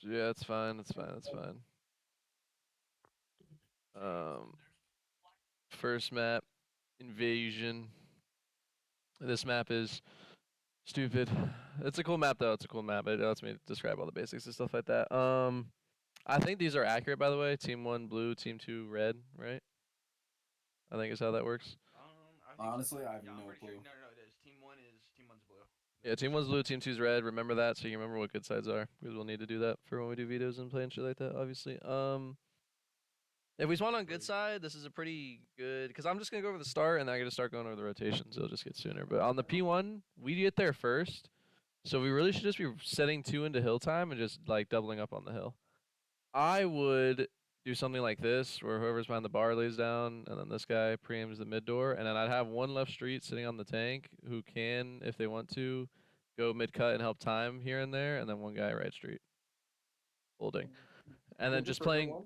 Yeah, it's fine. It's fine. It's fine. First map, invasion. This map is stupid. It's a cool map though. It's a cool map. It lets me describe all the basics and stuff like that. I think these are accurate, by the way. Team 1 blue, Team 2 red, right? I think is how that works. I think so. Honestly, I have Yeah, I'm no pretty sure. clue. No, it is. Team one's blue. Yeah, That's Team official. 1's blue, Team 2's red. Remember that so you remember what good sides are. Because we'll need to do that for when we do videos and play and shit like that, obviously. If we spawn on good side, this is a pretty good... Because I'm just going to go over the start and then I get to start going over the rotations. It'll just get sooner. But on the P1, we get there first. So we really should just be setting 2 into hill time and just like doubling up on the hill. I would do something like this, where whoever's behind the bar lays down, and then this guy preaims the mid door, and then I'd have one left street sitting on the tank who can, if they want to, go mid cut and help time here and there, and then one guy right street holding, and then This is just for Hill playing. 1?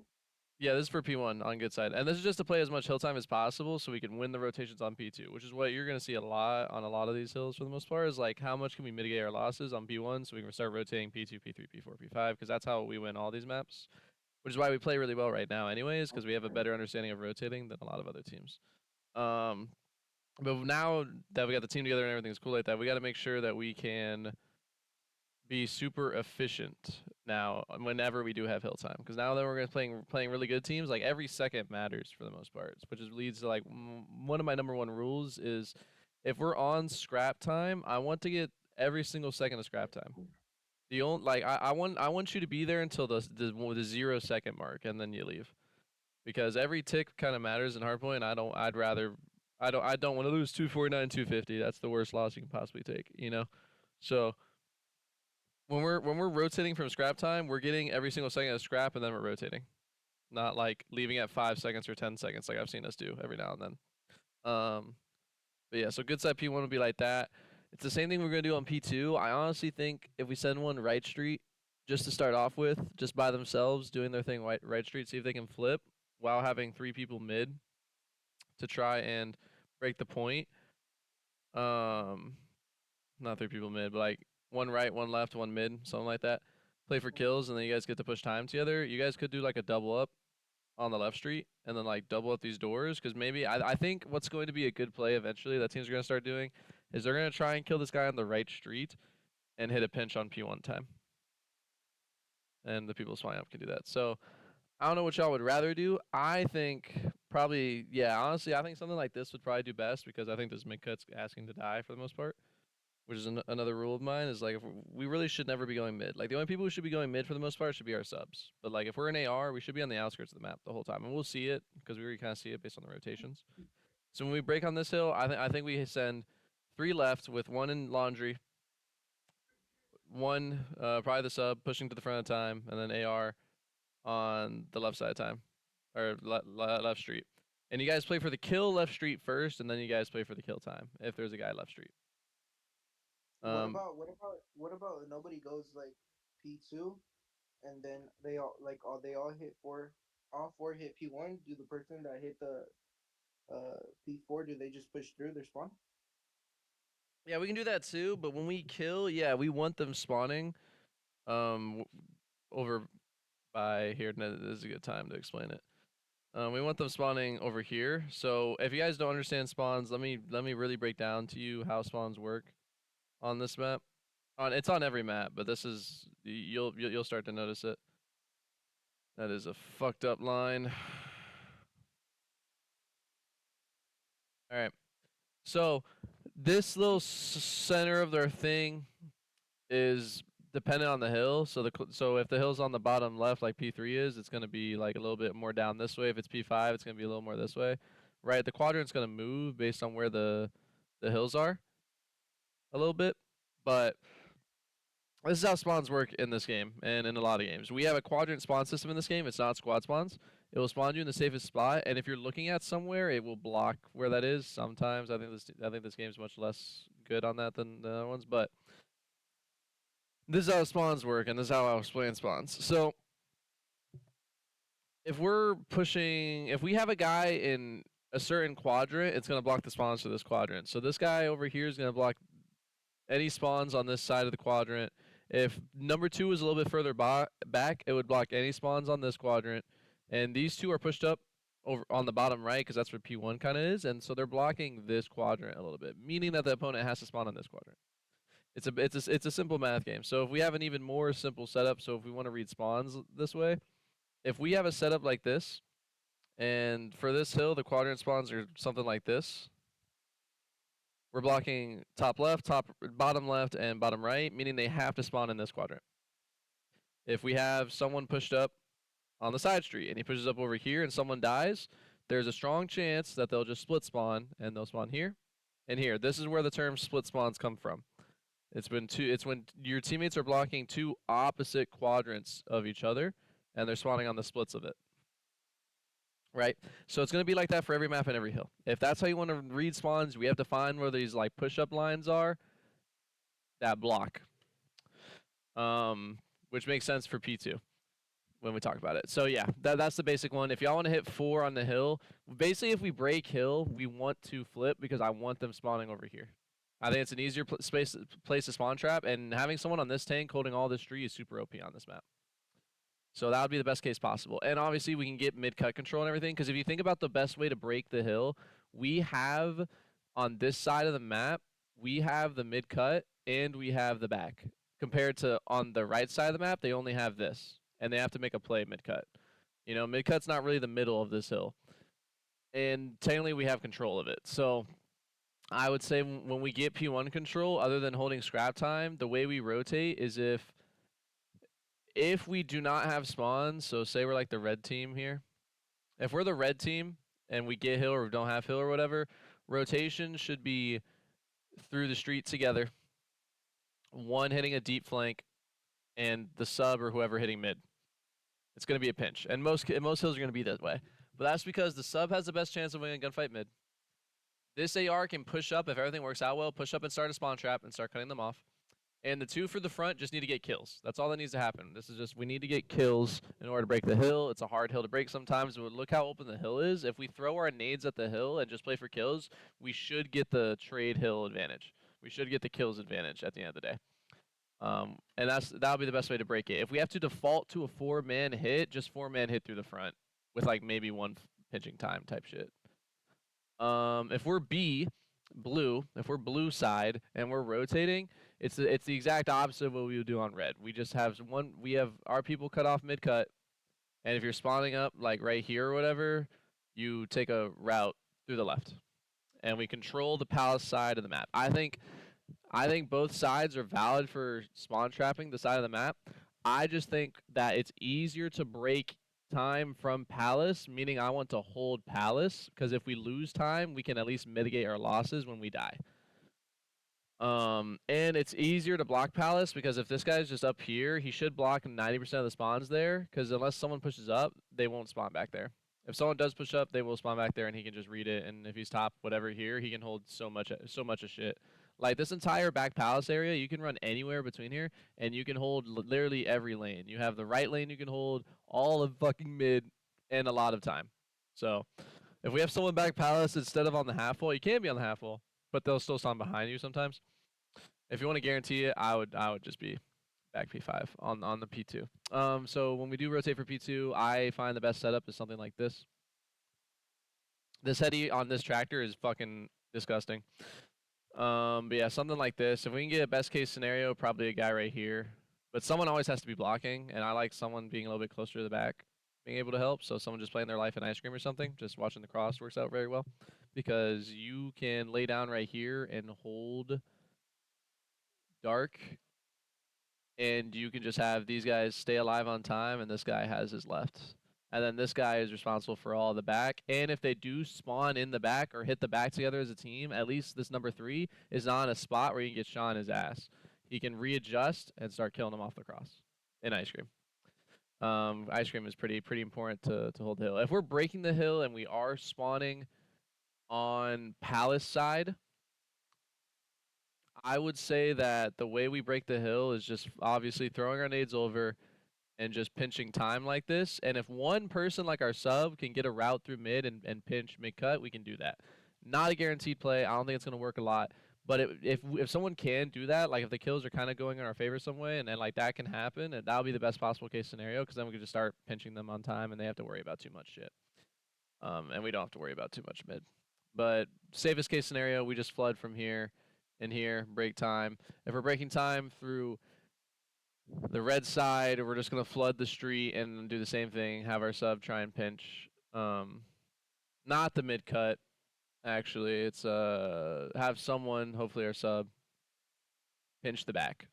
Yeah, this is for P1 on good side, and this is just to play as much hill time as possible, so we can win the rotations on P2, which is what you're gonna see a lot on a lot of these hills for the most part. Is like how much can we mitigate our losses on P1, so we can start rotating P2, P3, P4, P5, because that's how we win all these maps. Which is why we play really well right now, anyways, because we have a better understanding of rotating than a lot of other teams. But now that we got the team together and everything's cool like that, we got to make sure that we can be super efficient now whenever we do have hill time. Because now that we're playing really good teams, like every second matters for the most part, which leads to like one of my number one rules is if we're on scrap time, I want to get every single second of scrap time. The only like I want you to be there until the 0 second mark and then you leave, because every tick kind of matters in hardpoint. I don't want to lose 249 250. That's the worst loss you can possibly take, you know. So when we're rotating from scrap time, we're getting every single second of scrap and then we're rotating, not like leaving at 5 seconds or 10 seconds like I've seen us do every now and then. But yeah, so good side P1 would be like that. It's the same thing we're gonna do on P2. I honestly think if we send one right street just to start off with, just by themselves doing their thing right street, see if they can flip while having 3 people mid to try and break the point. Not 3 people mid, but like one right, one left, one mid, something like that. Play for kills, and then you guys get to push time together. You guys could do like a double up on the left street and then like double up these doors, because maybe I think what's going to be a good play eventually that teams are going to start doing is they're going to try and kill this guy on the right street and hit a pinch on P1 time. And the people spawning up can do that. So I don't know what y'all would rather do. I think probably, yeah, honestly, I think something like this would probably do best, because I think this mid cut's asking to die for the most part, which is another rule of mine, is like if we really should never be going mid. Like the only people who should be going mid for the most part should be our subs. But like if we're in AR, we should be on the outskirts of the map the whole time, and we'll see it because we already kind of see it based on the rotations. So when we break on this hill, I think we send 3 left with 1 in laundry, 1 probably the sub pushing to the front of time, and then AR on the left side of time or left street. And you guys play for the kill left street first, and then you guys play for the kill time if there's a guy left street. What about nobody goes like P2 and then they all hit all 4 hit P1? Do the person that hit the P4, do they just push through their spawn? Yeah, we can do that too, but when we kill, yeah, we want them spawning over by here. This is a good time to explain it. We want them spawning over here. So if you guys don't understand spawns, let me really break down to you how spawns work on this map. It's on every map, but this is you'll start to notice it. That is a fucked up line. All right. So this little center of their thing is dependent on the hill. So if the hill's on the bottom left, like P3 is, it's going to be like a little bit more down this way. If it's P5, it's going to be a little more this way. Right? The quadrant's going to move based on where the hills are a little bit, but this is how spawns work in this game and in a lot of games. We have a quadrant spawn system in this game. It's not squad spawns. It will spawn you in the safest spot, and if you're looking at somewhere, it will block where that is. Sometimes I think this game is much less good on that than the other ones, but this is how spawns work, and this is how I'll explain spawns. So if we have a guy in a certain quadrant, it's going to block the spawns for this quadrant. So this guy over here is going to block any spawns on this side of the quadrant, If number 2 was a little bit further back, it would block any spawns on this quadrant. And these two are pushed up over on the bottom right because that's where P1 kind of is, and so they're blocking this quadrant a little bit, meaning that the opponent has to spawn on this quadrant. It's a simple math game. So if we have an even more simple setup, so if we want to read spawns this way, if we have a setup like this, and for this hill the quadrant spawns are something like this, we're blocking top left, bottom left, and bottom right, meaning they have to spawn in this quadrant. If we have someone pushed up on the side street and he pushes up over here and someone dies, there's a strong chance that they'll just split spawn and they'll spawn here and here. This is where the term split spawns come from. It's when your teammates are blocking two opposite quadrants of each other and they're spawning on the splits of it. Right? So it's going to be like that for every map and every hill. If that's how you want to read spawns, we have to find where these like push-up lines are that block. Which makes sense for P2 when we talk about it. So yeah, that's the basic one. If y'all want to hit 4 on the hill, basically if we break hill, we want to flip because I want them spawning over here. I think it's an easier place to spawn trap, and having someone on this tank holding all this tree is super OP on this map. So that would be the best case possible. And obviously we can get mid-cut control and everything, because if you think about the best way to break the hill, we have on this side of the map, we have the mid-cut and we have the back. Compared to on the right side of the map, they only have this. And they have to make a play mid-cut. You know, mid-cut's not really the middle of this hill. And technically we have control of it. So I would say when we get P1 control, other than holding scrap time, the way we rotate is if we do not have spawns, so say we're like the red team here. If we're the red team and we get hill or don't have hill or whatever, rotation should be through the street together. One hitting a deep flank and the sub or whoever hitting mid. It's going to be a pinch. And most hills are going to be that way. But that's because the sub has the best chance of winning a gunfight mid. This AR can push up, if everything works out well, push up and start a spawn trap and start cutting them off. And the two for the front just need to get kills. That's all that needs to happen. This is just, we need to get kills in order to break the hill. It's a hard hill to break sometimes, but look how open the hill is. If we throw our nades at the hill and just play for kills, we should get the trade hill advantage. We should get the kills advantage at the end of the day. And that'll be the best way to break it. If we have to default to a 4-man hit, just 4-man hit through the front with like maybe one pinching time type shit. If we're blue, if we're blue side and we're rotating, it's the exact opposite of what we would do on red. We just have we have our people cut off mid cut, and if you're spawning up like right here or whatever, you take a route through the left, and we control the palace side of the map. I think both sides are valid for spawn trapping the side of the map. I just think that it's easier to break time from palace, meaning I want to hold palace, because if we lose time, we can at least mitigate our losses when we die. And it's easier to block palace because if this guy's just up here, he should block 90% of the spawns there, because unless someone pushes up, they won't spawn back there. If someone does push up, they will spawn back there and he can just read it, and if he's top whatever here, he can hold so much of shit. Like this entire back palace area, you can run anywhere between here, and you can hold literally every lane. You have the right lane you can hold, all of fucking mid, and a lot of time. So, if we have someone back palace instead of on the half wall, you can be on the half wall, but they'll still spawn behind you sometimes. If you want to guarantee it, I would just be back P5 on the P2. So when we do rotate for P2, I find the best setup is something like this. This heady on this tractor is fucking disgusting. But yeah, something like this. If we can get a best case scenario, probably a guy right here. But someone always has to be blocking, and I like someone being a little bit closer to the back, being able to help. So someone just playing their life in ice cream or something, just watching the cross works out very well. Because you can lay down right here and hold dark, and you can just have these guys stay alive on time, and this guy has his left. And then this guy is responsible for all the back. And if they do spawn in the back or hit the back together as a team, at least this number 3 is on a spot where you can get shot in his ass. He can readjust and start killing him off the cross in ice cream. Ice cream is pretty important to hold the hill. If we're breaking the hill and we are spawning on palace side, I would say that the way we break the hill is just obviously throwing our nades over and just pinching time like this. And if one person like our sub can get a route through mid and pinch mid cut, we can do that. Not a guaranteed play. I don't think it's going to work a lot. But if someone can do that, like if the kills are kind of going in our favor some way, and then like that can happen, and that'll be the best possible case scenario, because then we can just start pinching them on time, and they have to worry about too much shit. And we don't have to worry about too much mid. But safest case scenario, we just flood from here and here, break time. If we're breaking time through the red side, we're just gonna flood the street and do the same thing. Have our sub try and pinch. Not the mid cut. Actually, it's have someone, hopefully our sub, pinch the back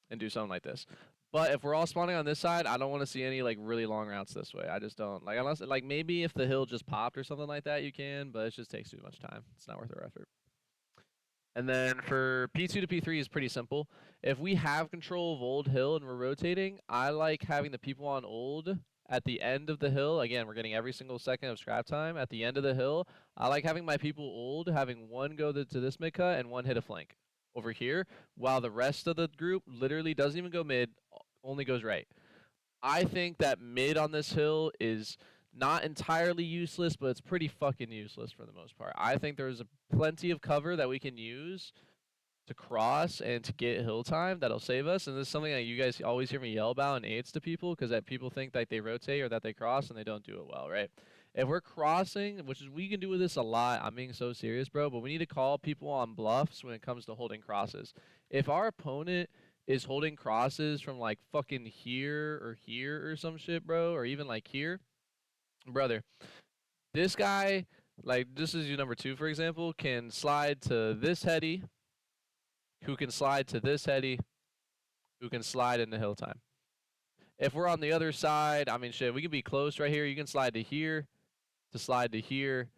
and do something like this. But if we're all spawning on this side, I don't want to see any like really long routes this way. I just don't like, unless like maybe if the hill just popped or something like that, you can, but it just takes too much time. It's not worth our effort. And then for P2 to P3 is pretty simple. If we have control of old hill and we're rotating, I like having the people on old at the end of the hill. Again, we're getting every single second of scrap time. At the end of the hill, I like having my people old, having one go to this mid cut and one hit a flank over here, while the rest of the group literally doesn't even go mid, only goes right. I think that mid on this hill is not entirely useless, but it's pretty fucking useless for the most part. I think there's plenty of cover that we can use to cross and to get hill time that'll save us. And this is something that you guys always hear me yell about and aids to people, because that people think that they rotate or that they cross and they don't do it well, right? If we're crossing, which is we can do with this a lot, I'm being so serious, bro, but we need to call people on bluffs when it comes to holding crosses. If our opponent is holding crosses from like fucking here or some shit, bro, or even like here, brother, this guy, like this is you number 2, for example, can slide to this heady, who can slide to this heady, who can slide into hill time. If we're on the other side, I mean, shit, we can be close right here. You can slide to here, to slide to here,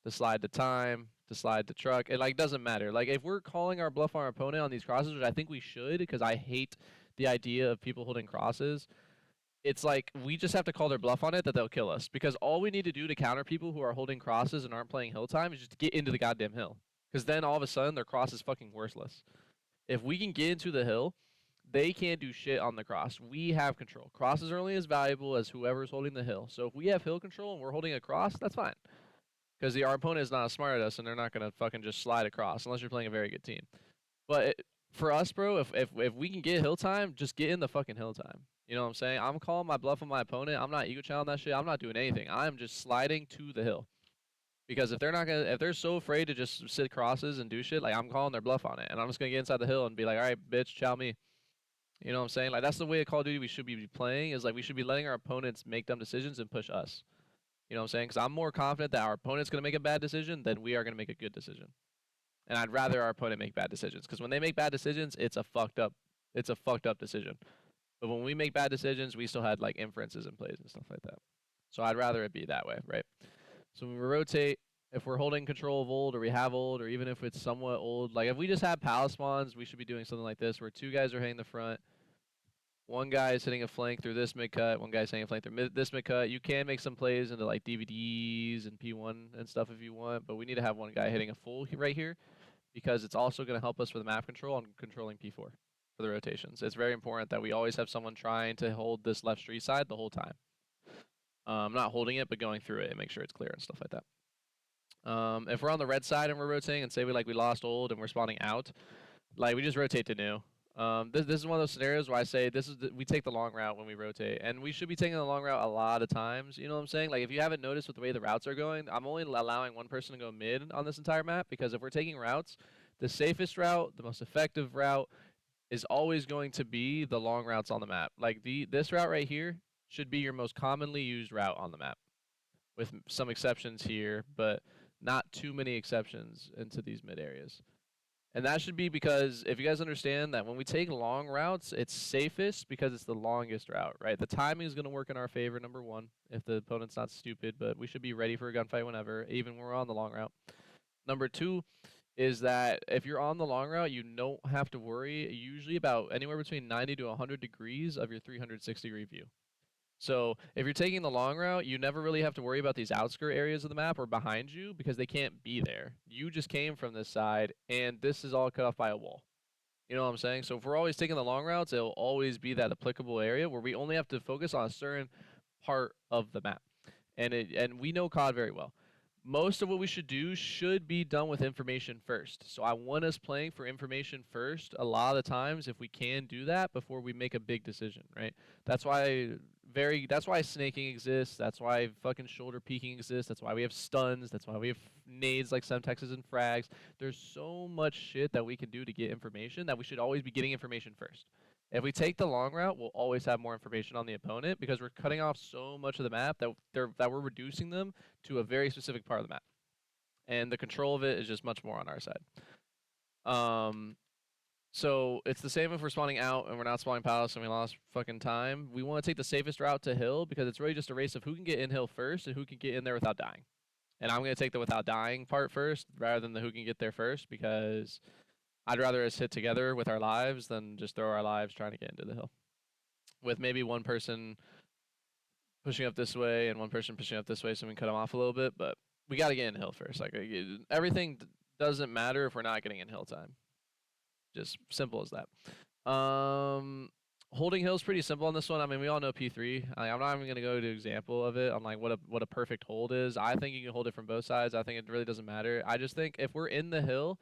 to slide to time, to slide to truck. It like doesn't matter. Like if we're calling our bluff on our opponent on these crosses, which I think we should, because I hate the idea of people holding crosses, it's like we just have to call their bluff on it that they'll kill us. Because all we need to do to counter people who are holding crosses and aren't playing hill time is just get into the goddamn hill. Because then all of a sudden their cross is fucking worthless. If we can get into the hill, they can't do shit on the cross. We have control. Crosses are only as valuable as whoever's holding the hill. So if we have hill control and we're holding a cross, that's fine. Because our opponent is not as smart as us, and they're not going to fucking just slide across unless you're playing a very good team. But for us, bro, if we can get hill time, just get in the fucking hill time. You know what I'm saying? I'm calling my bluff on my opponent. I'm not ego channeling that shit. I'm not doing anything. I'm just sliding to the hill. Because if they're so afraid to just sit crosses and do shit, like I'm calling their bluff on it, and I'm just gonna get inside the hill and be like, all right, bitch, chow me. You know what I'm saying? Like that's the way of Call of Duty we should be playing. Is like we should be letting our opponents make dumb decisions and push us. You know what I'm saying? Because I'm more confident that our opponent's gonna make a bad decision than we are gonna make a good decision. And I'd rather our opponent make bad decisions, because when they make bad decisions, it's a fucked up decision. But when we make bad decisions, we still had like inferences in plays and stuff like that. So I'd rather it be that way, right? So when we rotate, if we're holding control of old, or we have old, or even if it's somewhat old, like if we just have palace spawns, we should be doing something like this, where 2 guys are hitting the front, 1 guy is hitting a flank through this mid cut, 1 guy's hitting a flank through this mid cut. You can make some plays into like DVDs and P1 and stuff if you want, but we need to have 1 guy hitting a full right here, because it's also going to help us with map control and controlling P4 for the rotations. It's very important that we always have someone trying to hold this left street side the whole time. Not holding it, but going through it and make sure it's clear and stuff like that. If we're on the red side and we're rotating, and say we lost old and we're spawning out, like we just rotate to new. This is one of those scenarios where I say we take the long route when we rotate, and we should be taking the long route a lot of times. You know what I'm saying? Like if you haven't noticed with the way the routes are going, I'm only allowing 1 person to go mid on this entire map, because if we're taking routes, the safest route, the most effective route, is always going to be the long routes on the map. Like this route right here should be your most commonly used route on the map, with some exceptions here, but not too many exceptions into these mid areas. And that should be because if you guys understand that when we take long routes, it's safest because it's the longest route, right? The timing is going to work in our favor, number 1, if the opponent's not stupid, but we should be ready for a gunfight whenever, even when we're on the long route. Number 2 is that if you're on the long route, you don't have to worry usually about anywhere between 90 to 100 degrees of your 360-degree view. So if you're taking the long route, you never really have to worry about these outskirt areas of the map or behind you, because they can't be there. You just came from this side, and this is all cut off by a wall. You know what I'm saying? So if we're always taking the long routes, it'll always be that applicable area where we only have to focus on a certain part of the map. And we know COD very well. most of what we should do should be done with information first. So I want us playing for information first a lot of the times if we can do that before we make a big decision, right? That's why that's why snaking exists. That's why fucking shoulder peeking exists. That's why we have stuns. That's why we have nades like semtexes and frags. There's so much shit that we can do to get information that we should always be getting information first. If we take the long route, we'll always have more information on the opponent because we're cutting off so much of the map that we're reducing them to a very specific part of the map, and the control of it is just much more on our side. So it's the same if we're spawning out and we're not spawning palace and we lost fucking time. We want to take the safest route to hill because it's really just a race of who can get in hill first and who can get in there without dying. And I'm going to take the without dying part first rather than the who can get there first because I'd rather us hit together with our lives than just throw our lives trying to get into the hill. With maybe one person pushing up this way and one person pushing up this way so we can cut them off a little bit, but we got to get in hill first. Like everything doesn't matter if we're not getting in hill time. Just simple as that. Holding hill is pretty simple on this one. I mean, we all know P3. I'm not even going to go to example of it on like what a perfect hold is. I think you can hold it from both sides. I think it really doesn't matter. I just think if we're in the hill,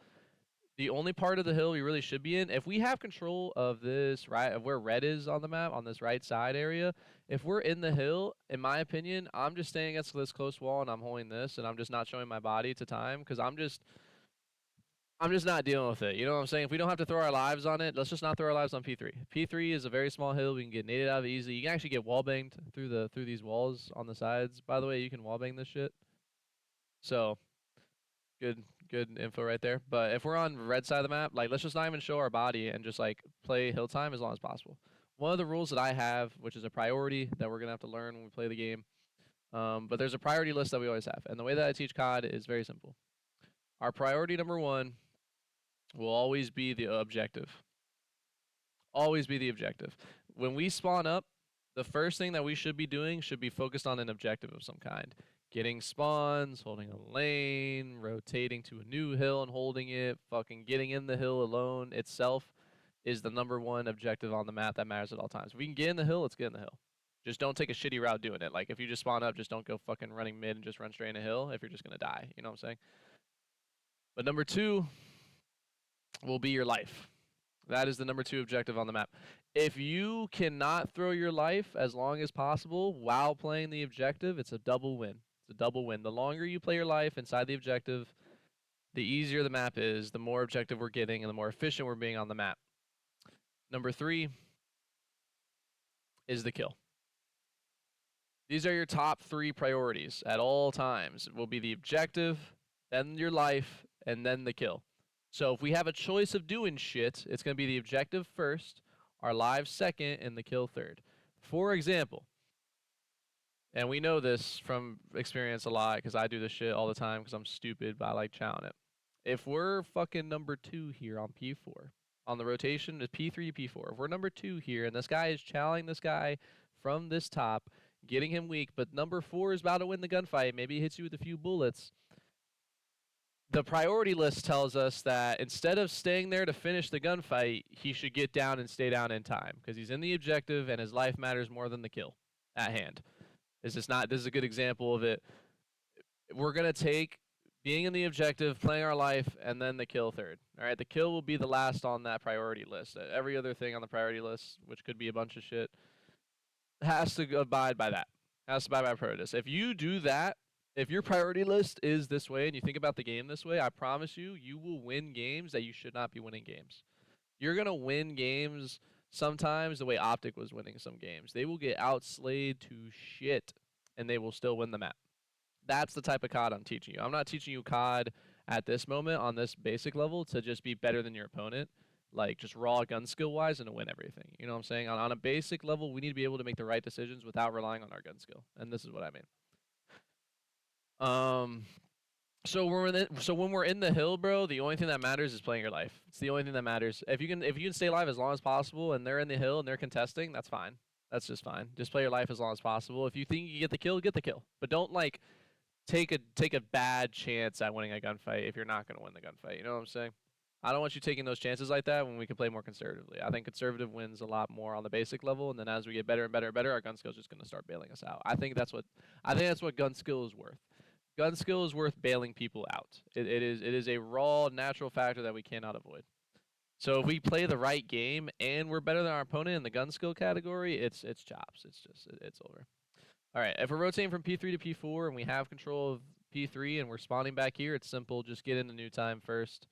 the only part of the hill we really should be in, if we have control of this, right, of where red is on the map, on this right side area, if we're in the hill, in my opinion, I'm just staying against this close wall and I'm holding this and I'm just not showing my body to time because I'm just not dealing with it. You know what I'm saying? If we don't have to throw our lives on it, let's just not throw our lives on P3. P3 is a very small hill. We can get naded out of it easily. You can actually get wall banged through these walls on the sides. By the way, you can wall bang this shit. So good info right there. But if we're on red side of the map, like let's just not even show our body and just like play hill time as long as possible. One of the rules that I have, which is a priority that we're gonna have to learn when we play the game, but there's a priority list that we always have, and the way that I teach COD is very simple. Our priority number one will always be the objective. Always be the objective. When we spawn up, the first thing that we should be doing should be focused on an objective of some kind. Getting spawns, holding a lane, rotating to a new hill and holding it, fucking getting in the hill alone itself is the number one objective on the map that matters at all times. If we can get in the hill, let's get in the hill. Just don't take a shitty route doing it. Like if you just spawn up, just don't go fucking running mid and just run straight in a hill if you're just gonna die. You know what I'm saying? But number two will be your life. That is the number two objective on the map. If you cannot throw your life as long as possible while playing the objective, it's a double win. It's a double win. The longer you play your life inside the objective, the easier the map is, the more objective we're getting, and the more efficient we're being on the map. Number three is the kill. These are your top three priorities at all times. It will be the objective, then your life, and then the kill. So if we have a choice of doing shit, it's going to be the objective first, our lives second, and the kill third. For example, and we know this from experience a lot because I do this shit all the time because I'm stupid, but I like chowing it. If we're fucking number 2 here on P4, on the rotation is P3, P4. If we're number 2 here and this guy is chowing this guy from this top, getting him weak, but number 4 is about to win the gunfight, maybe he hits you with a few bullets. The priority list tells us that instead of staying there to finish the gunfight, he should get down and stay down in time because he's in the objective and his life matters more than the kill at hand. This is a good example of it. We're going to take being in the objective, playing our life, and then the kill third. All right, the kill will be the last on that priority list. Every other thing on the priority list, which could be a bunch of shit, has to abide by that. Has to abide by priority list. If you do that, if your priority list is this way and you think about the game this way, I promise you, you will win games that you should not be winning games. You're going to win games sometimes the way Optic was winning some games. They will get outslayed to shit, and they will still win the map. That's the type of COD I'm teaching you. I'm not teaching you COD at this moment on this basic level to just be better than your opponent, like just raw gun skill-wise and to win everything. You know what I'm saying? On a basic level, we need to be able to make the right decisions without relying on our gun skill, and this is what I mean. So when we're in the hill, bro, the only thing that matters is playing your life. It's the only thing that matters. If you can stay alive as long as possible and they're in the hill and they're contesting, that's fine. That's just fine. Just play your life as long as possible. If you think you get the kill, get the kill. But don't like take a bad chance at winning a gunfight if you're not gonna win the gunfight. You know what I'm saying? I don't want you taking those chances like that when we can play more conservatively. I think conservative wins a lot more on the basic level, and then as we get better and better and better, our gun skill is just gonna start bailing us out. I think that's what gun skill is worth. gun skill is worth bailing people out. It is a raw natural factor that we cannot avoid. So if we play the right game and we're better than our opponent in the gun skill category, it's chops. It's over. All right, if we're rotating from P3 to P4 and we have control of P3 and we're spawning back here, it's simple. Just get into new time first.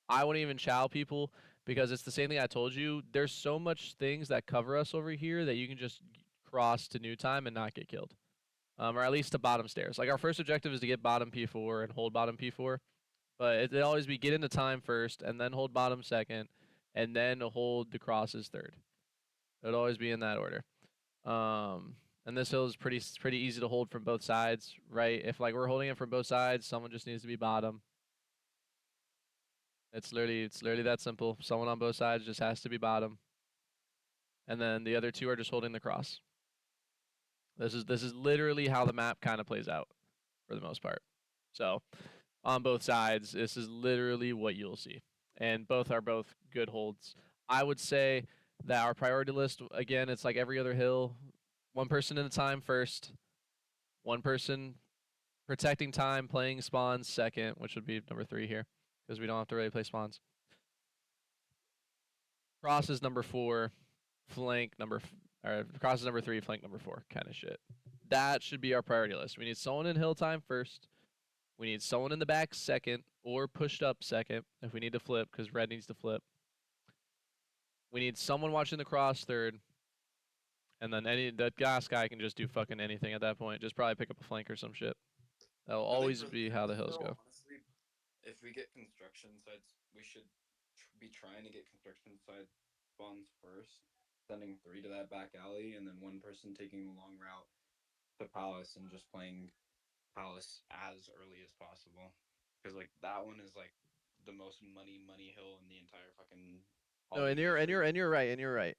I wouldn't even chow people because it's the same thing I told you. There's so much things that cover us over here that you can just cross to new time and not get killed. Or at least to bottom stairs. Like our first objective is to get bottom P4 and hold bottom P4. But it always be get into time first and then hold bottom second and then hold the crosses third. It would always be in that order. And this hill is pretty easy to hold from both sides, right? If like we're holding it from both sides, someone just needs to be bottom. It's literally that simple. Someone on both sides just has to be bottom. And then the other two are just holding the cross. This is literally how the map kind of plays out for the most part. So on both sides, this is literally what you'll see. And both are both good holds. I would say that our priority list, again, it's like every other hill. One person at a time first. One person protecting time, playing spawns second, which would be number 3 here, because we don't have to really play spawns. Cross is number 4, flank number, or cross is number 3, flank number 4, kind of shit. That should be our priority list. We need someone in hill time first. We need someone in the back second, or pushed up second if we need to flip, because red needs to flip. We need someone watching the cross third. And then the last guy can just do fucking anything at that point. Just probably pick up a flank or some shit. That'll always be how the hills go. Honestly, if we get construction sites, we should be trying to get construction site spawns first, sending 3 to that back alley, and then one person taking the long route to Palace and just playing Palace as early as possible. Because like that one is like the most money hill in the entire fucking. No, and you're right.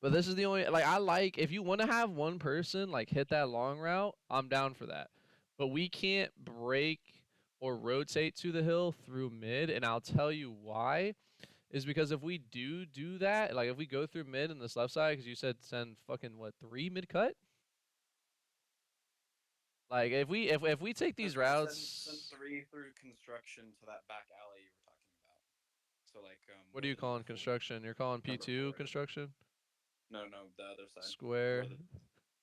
But this is the only like I like if you want to have one person like hit that long route, I'm down for that. But we can't break or rotate to the hill through mid, and I'll tell you why. Is because if we do that, like if we go through mid and this left side, because you said send fucking what 3 mid cut. Like if we take these routes, send 3 through construction to that back alley you were talking about. So like what are you calling construction? You're calling P2 construction? No, the other side. Square.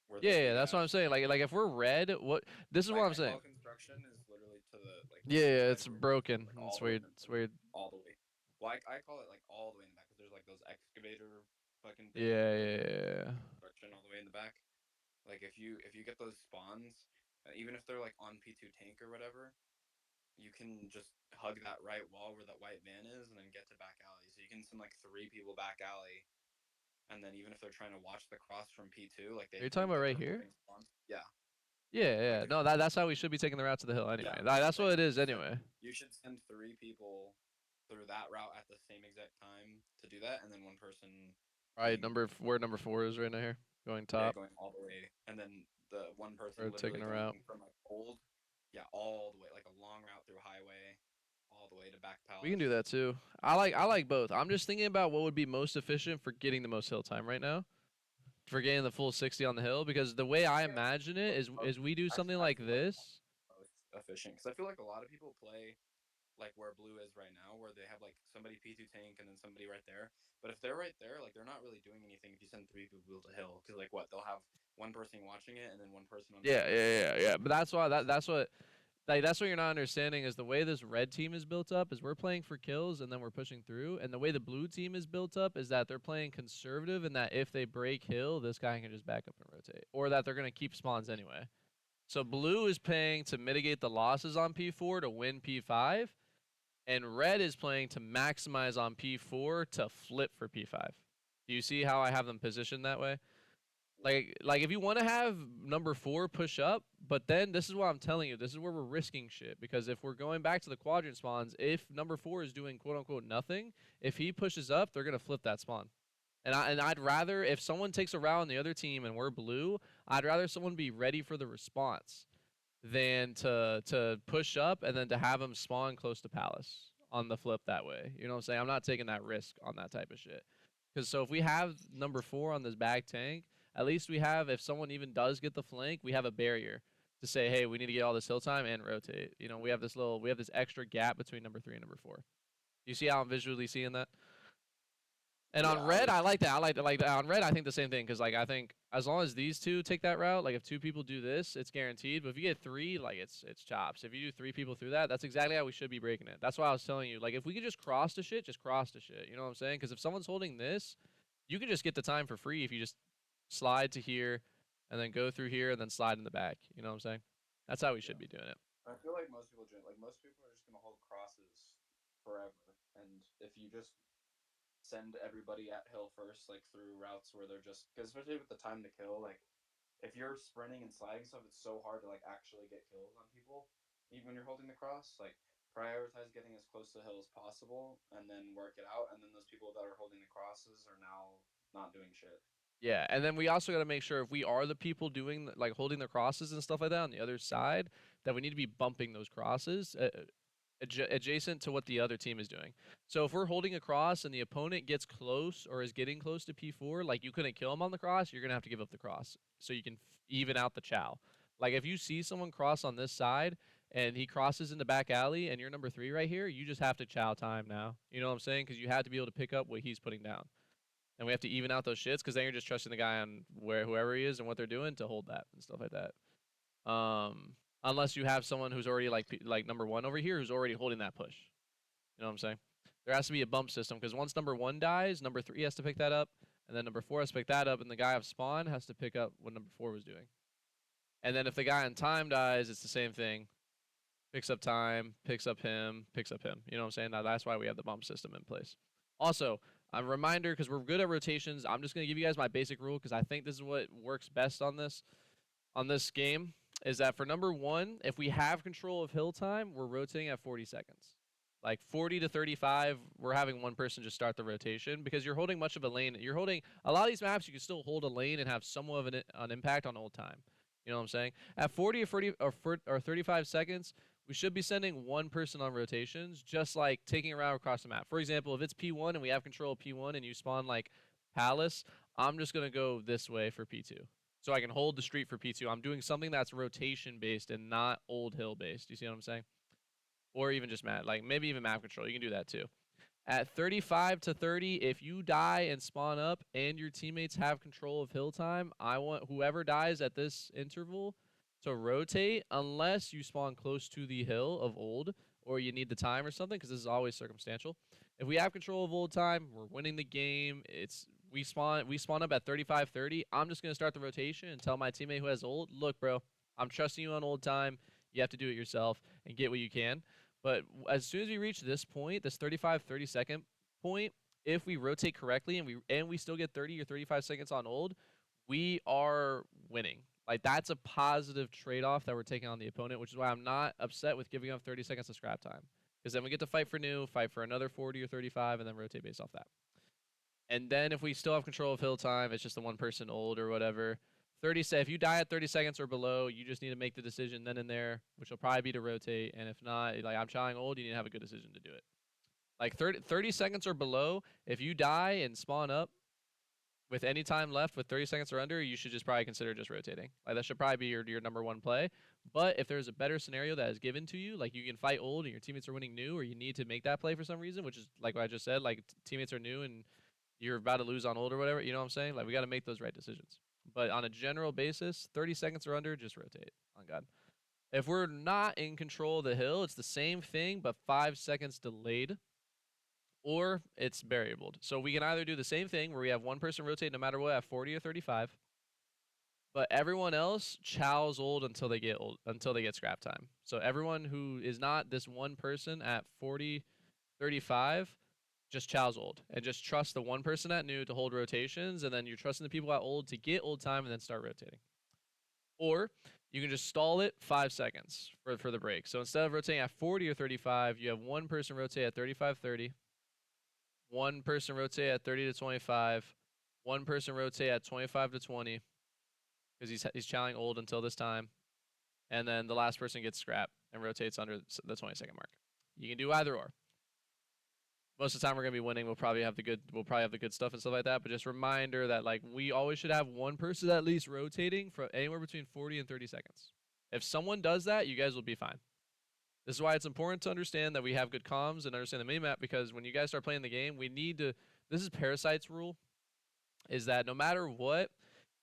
Where Yeah, that's what I'm saying. Like if we're red, what this is what I'm saying. Construction is literally to the like. Yeah, it's broken. Like, it's weird. It's weird. All the way. Well, I call it like all the way in the back because there's like those excavator fucking. Yeah. Construction all the way in the back. Like if you get those spawns, even if they're like on P2 tank or whatever, you can just hug that right wall where that white van is, and then get to back alley. So you can send like 3 people back alley. And then even if they're trying to watch the cross from P2, like they. Are you talking about right here? Yeah. Yeah. No, that's how we should be taking the route to the hill anyway. Yeah, That's what it is anyway. You should send 3 people through that route at the same exact time to do that, and then one person. Right, where number 4 is right now here, going top. Yeah, going all the way, and then the one person or taking a route from like old, all the way, like a long route through highway, all the way to back palace. We can do that too. I like both. I'm just thinking about what would be most efficient for getting the most hill time right now. For getting the full 60 on the hill, because the way I imagine it is we do something like this. Most efficient, because I feel like a lot of people play like where blue is right now, where they have like somebody P2 tank and then somebody right there. But if they're right there, like they're not really doing anything if you send 3 people to hill, because like what, they'll have one person watching it and then one person on. Yeah. But that's why that's what. Like that's what you're not understanding is the way this red team is built up is we're playing for kills and then we're pushing through, and the way the blue team is built up is that they're playing conservative and that if they break hill, this guy can just back up and rotate, or that they're gonna keep spawns anyway. So blue is playing to mitigate the losses on P4 to win P5, and red is playing to maximize on P4 to flip for P5. Do you see how I have them positioned that way? Like if you want to have number 4 push up, but then this is what I'm telling you, this is where we're risking shit, because if we're going back to the quadrant spawns, if number 4 is doing quote unquote nothing, if he pushes up, they're gonna flip that spawn. And I'd rather, if someone takes a route on the other team and we're blue, I'd rather someone be ready for the response than to push up and then to have them spawn close to palace on the flip that way. You know what I'm saying? I'm not taking that risk on that type of shit. Because so if we have number 4 on this back tank, at least we have, if someone even does get the flank, we have a barrier to say, hey, we need to get all this hill time and rotate. You know, we have this extra gap between number 3 and number 4. You see how I'm visually seeing that? And on red, I like that. I like that. On red, I think the same thing because like I think as long as these two take that route, like if 2 people do this, it's guaranteed. But if you get 3, like it's chops. If you do 3 people through that, that's exactly how we should be breaking it. That's why I was telling you, like if we could just cross the shit, just cross the shit. You know what I'm saying? Because if someone's holding this, you can just get the time for free if you just slide to here, and then go through here, and then slide in the back. You know what I'm saying? That's how we should be doing it. I feel like most people are just gonna hold crosses forever, and if you just send everybody at hill first, like through routes where they're just, because especially with the time to kill, like if you're sprinting and sliding stuff, it's so hard to like actually get kills on people, even when you're holding the cross. Like prioritize getting as close to the hill as possible, and then work it out. And then those people that are holding the crosses are now not doing shit. Yeah, and then we also got to make sure if we are the people doing like holding the crosses and stuff like that on the other side, that we need to be bumping those crosses adjacent to what the other team is doing. So if we're holding a cross and the opponent gets close or is getting close to P4, like you couldn't kill him on the cross, you're gonna have to give up the cross so you can even out the chow. Like if you see someone cross on this side and he crosses in the back alley and you're number 3 right here, you just have to chow time now. You know what I'm saying? Because you have to be able to pick up what he's putting down. And we have to even out those shits because then you're just trusting the guy on whoever he is and what they're doing to hold that and stuff like that. Unless you have someone who's already like number 1 over here who's already holding that push. You know what I'm saying? There has to be a bump system because once number 1 dies, number 3 has to pick that up, and then number 4 has to pick that up, and the guy of spawn has to pick up what number 4 was doing. And then if the guy on time dies, it's the same thing. Picks up time, picks up him, picks up him. You know what I'm saying? Now that's why we have the bump system in place. Also, a reminder, because we're good at rotations, I'm just going to give you guys my basic rule because I think this is what works best on this game, is that for number 1, if we have control of hill time, we're rotating at 40 seconds. Like 40 to 35, we're having one person just start the rotation because you're holding much of a lane. You're holding a lot of these maps, you can still hold a lane and have somewhat of an impact on old time. You know what I'm saying? At 40 or 35 seconds, we should be sending one person on rotations, just like taking a route across the map. For example, if it's P1 and we have control of P1 and you spawn like Palace, I'm just going to go this way for P2. So I can hold the street for P2. I'm doing something that's rotation based and not old hill based. You see what I'm saying? Or even just map, like maybe even map control. You can do that too. At 35 to 30, if you die and spawn up and your teammates have control of hill time, I want whoever dies at this interval to rotate unless you spawn close to the hill of old or you need the time or something, because this is always circumstantial. If we have control of old time, we're winning the game. We spawn up at 35-30. I'm just going to start the rotation and tell my teammate who has old, look, bro, I'm trusting you on old time. You have to do it yourself and get what you can. But as soon as we reach this point, this 35-30 second point, if we rotate correctly and we still get 30 or 35 seconds on old, we are winning. Like that's a positive trade-off that we're taking on the opponent, which is why I'm not upset with giving up 30 seconds of scrap time. Because then we get to fight for new, fight for another 40 or 35, and then rotate based off that. And then if we still have control of hill time, it's just the one person old or whatever. If you die at 30 seconds or below, you just need to make the decision then and there, which will probably be to rotate. And if not, like I'm chowing old, you need to have a good decision to do it. Like 30 seconds or below, if you die and spawn up with any time left with 30 seconds or under, you should just probably consider just rotating. Like that should probably be your number 1 play. But if there's a better scenario that is given to you, like you can fight old and your teammates are winning new, or you need to make that play for some reason, which is like what I just said, like teammates are new and you're about to lose on old or whatever, you know what I'm saying? Like we got to make those right decisions. But on a general basis, 30 seconds or under, just rotate. On God. If we're not in control of the hill, it's the same thing, but 5 seconds delayed. Or it's variabled. So we can either do the same thing where we have one person rotate no matter what at 40 or 35. But everyone else chows old until they get scrap time. So everyone who is not this one person at 40, 35, just chows old and just trust the one person at new to hold rotations, and then you're trusting the people at old to get old time and then start rotating. Or you can just stall it 5 seconds for the break. So instead of rotating at 40 or 35, you have one person rotate at 35-30, one person rotate at 30 to 25, one person rotate at 25 to 20 because he's chowing old until this time, and then the last person gets scrap and rotates under the 20-second mark. You can do either or. Most of the time we're gonna be winning. We'll probably have the good stuff and stuff like that. But just reminder that like we always should have one person at least rotating for anywhere between 40 and 30 seconds. If someone does that, you guys will be fine. This is why it's important to understand that we have good comms and understand the minimap, because when you guys start playing the game, we need to. This is Parasite's rule, is that no matter what,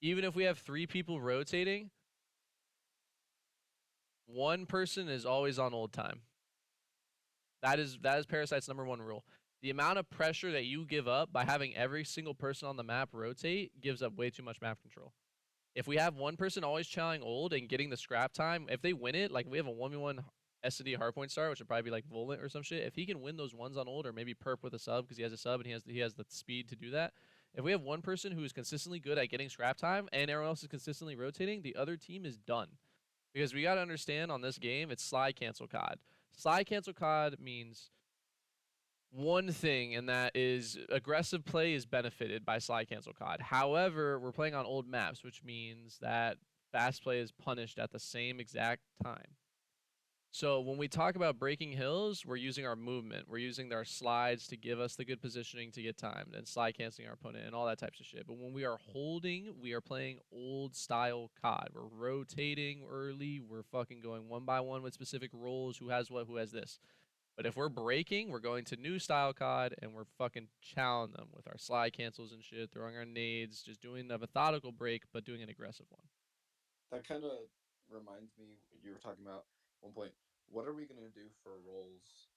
even if we have 3 people rotating, one person is always on old time. That is Parasite's #1 rule. The amount of pressure that you give up by having every single person on the map rotate gives up way too much map control. If we have one person always chowing old and getting the scrap time, if they win it, like we have a 1v1 S&D hardpoint start, which would probably be like Volant or some shit. If he can win those ones on old, or maybe Perp with a sub because he has a sub and he has the speed to do that. If we have one person who is consistently good at getting scrap time and everyone else is consistently rotating, the other team is done. Because we got to understand on this game, it's slide cancel COD. Slide cancel COD means one thing, and that is aggressive play is benefited by slide cancel COD. However, we're playing on old maps, which means that fast play is punished at the same exact time. So when we talk about breaking hills, we're using our movement. We're using our slides to give us the good positioning to get timed and slide canceling our opponent and all that types of shit. But when we are holding, we are playing old style COD. We're rotating early. We're fucking going 1 by 1 with specific roles. Who has what, who has this. But if we're breaking, we're going to new style COD and we're fucking chowing them with our slide cancels and shit, throwing our nades, just doing a methodical break, but doing an aggressive one. That kind of reminds me, you were talking about one point. What are we gonna do for roles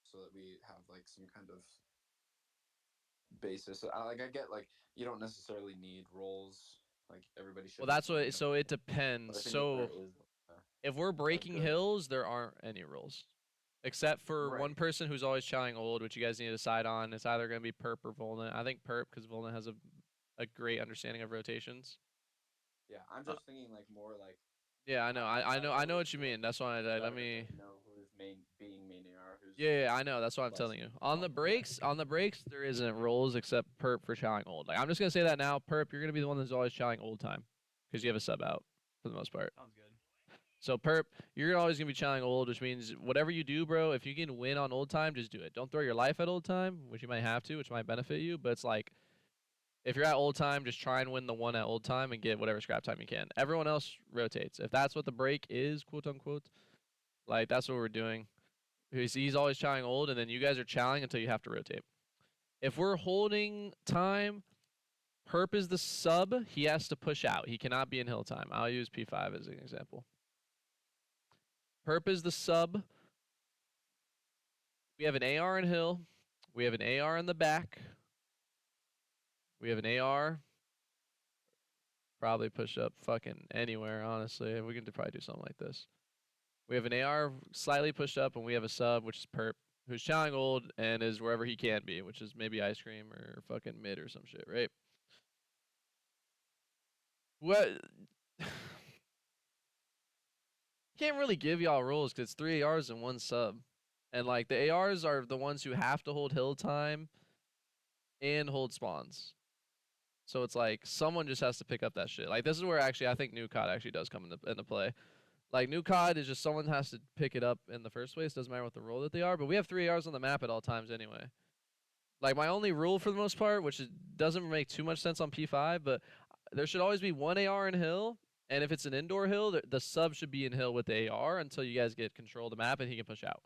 so that we have like some kind of basis? I get like you don't necessarily need roles. Like everybody should. Well, that's what. So it depends. So if we're breaking good- hills, there aren't any rules, except for one Right. person who's always chowing old, which you guys need to decide on. It's either going to be Perp or Volnant. I think Perp, because Volnant has a great understanding of rotations. Yeah, I'm just thinking like more like. Yeah, I know. I know what you mean. That's why let me. Know who's being main AR, who's. Yeah, I know. That's what I'm less telling you. On the involved. breaks, there isn't rules except Perp for chowing old. Like I'm just gonna say that now. Perp, you're gonna be the one that's always chowing old time, because you have a sub out for the most part. Sounds good. So Perp, you're always gonna be chowing old, which means whatever you do, bro, if you can win on old time, just do it. Don't throw your life at old time, which you might have to, which might benefit you. But it's like, if you're at old time, just try and win the one at old time and get whatever scrap time you can. Everyone else rotates. If that's what the break is, quote unquote, like that's what we're doing. He's always chowing old, and then you guys are chowing until you have to rotate. If we're holding time, Perp is the sub. He has to push out. He cannot be in hill time. I'll use P5 as an example. Perp is the sub. We have an AR in hill. We have an AR in the back. We have an AR. Probably push up fucking anywhere, honestly. We can probably do something like this. We have an AR slightly pushed up, and we have a sub, which is Perp, who's chowing old and is wherever he can be, which is maybe ice cream or fucking mid or some shit, right? What? Can't really give y'all rules because it's 3 ARs and 1 sub. And like the ARs are the ones who have to hold hill time and hold spawns. So it's like someone just has to pick up that shit. Like this is where actually I think new COD actually does come into play. Like new COD is just someone has to pick it up in the first place. Doesn't matter what the role that they are, but we have 3 ARs on the map at all times anyway. Like my only rule for the most part, which doesn't make too much sense on P5, but there should always be 1 AR in hill. And if it's an indoor hill, the sub should be in hill with the AR until you guys get control of the map and he can push out.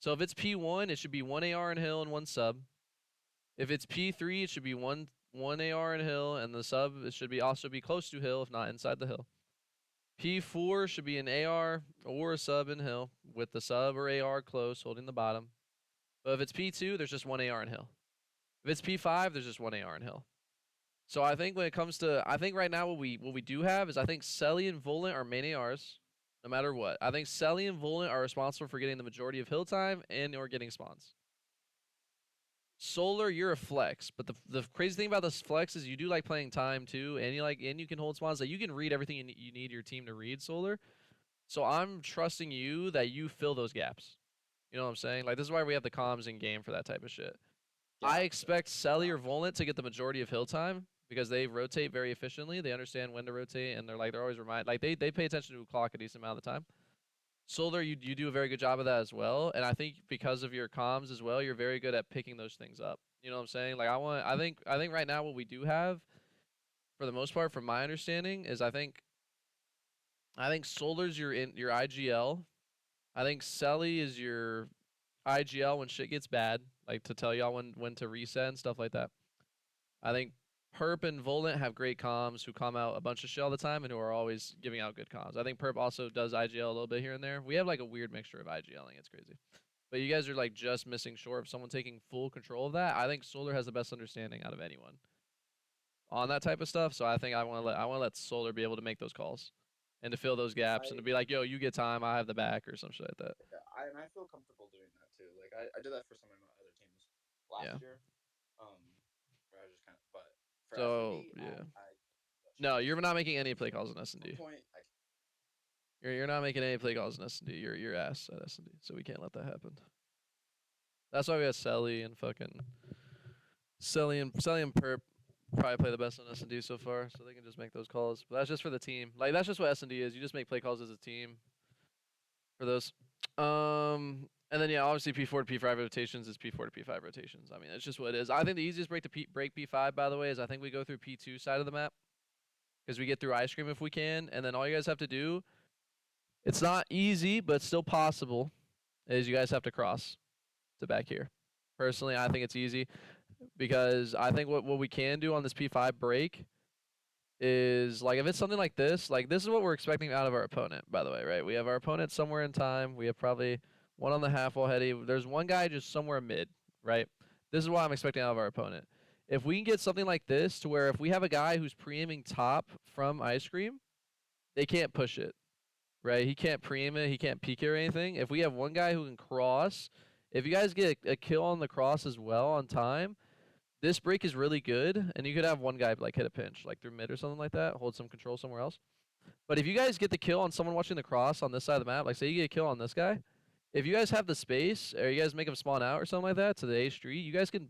So if it's P1, it should be 1 AR in hill and 1 sub. If it's P3, it should be one AR in hill, and the sub it should be also be close to hill, if not inside the hill. P4 should be an AR or a sub in hill, with the sub or AR close, holding the bottom. But if it's P2, there's just 1 AR in hill. If it's P5, there's just 1 AR in hill. So I think when it comes to, I think right now what we do have is I think Selly and Volant are main ARs, no matter what. I think Selly and Volant are responsible for getting the majority of hill time and or getting spawns. Solar, you're a flex, but the crazy thing about this flex is you do like playing time too, and you can hold spawns. Like you can read everything you need your team to read. Solar, so I'm trusting you that you fill those gaps. You know what I'm saying? Like this is why we have the comms in game for that type of shit. Yeah, I expect Selly or Volant to get the majority of hill time because they rotate very efficiently. They understand when to rotate, and they're always they pay attention to a clock a decent amount of the time. Solar, you do a very good job of that as well, and I think because of your comms as well, you're very good at picking those things up. You know what I'm saying? Like I think right now what we do have, for the most part, from my understanding, is I think I think Solar's your IGL. I think Selly is your IGL when shit gets bad, like to tell y'all when to reset and stuff like that. I think Perp and Volant have great comms who calm out a bunch of shit all the time and who are always giving out good comms. I think Perp also does IGL a little bit here and there. We have like a weird mixture of IGLing. It's crazy. But you guys are like just missing short of someone taking full control of that. I think Solar has the best understanding out of anyone on that type of stuff. So I think I want to let Solar be able to make those calls and to fill those gaps and to be like, yo, you get time, I have the back or some shit like that. Yeah, I feel comfortable doing that too. Like I did that for some of my other teams last year. Where I was just kind of, but for So S&D, yeah. I No, you're not making any play calls in S&D. Point, You're not making any play calls in S&D. You're ass at S&D, so we can't let that happen. That's why we have Selly and fucking Selly and Perp probably play the best on S&D so far, so they can just make those calls. But that's just for the team. Like that's just what S&D is. You just make play calls as a team for those. And then yeah, obviously P4 to P5 rotations is P4 to P5 rotations. I mean, it's just what it is. I think the easiest break to break P5, by the way, is I think we go through P2 side of the map because we get through Ice Cream if we can, and then all you guys have to do. It's not easy, but still possible. Is you guys have to cross to back here. Personally, I think it's easy because I think what we can do on this P5 break is like if it's something like this is what we're expecting out of our opponent, by the way, right? We have our opponent somewhere in time. We have probably one on the half wall heady. There's one guy just somewhere mid, right? This is what I'm expecting out of our opponent. If we can get something like this to where if we have a guy who's pre-aiming top from Ice Cream, they can't push it. Right, he can't pre-aim it, he can't peek it or anything. If we have one guy who can cross, if you guys get a kill on the cross as well on time, this break is really good, and you could have one guy like hit a pinch, like through mid or something like that, hold some control somewhere else. But if you guys get the kill on someone watching the cross on this side of the map, like say you get a kill on this guy, if you guys have the space, or you guys make him spawn out or something like that to the A street, you guys can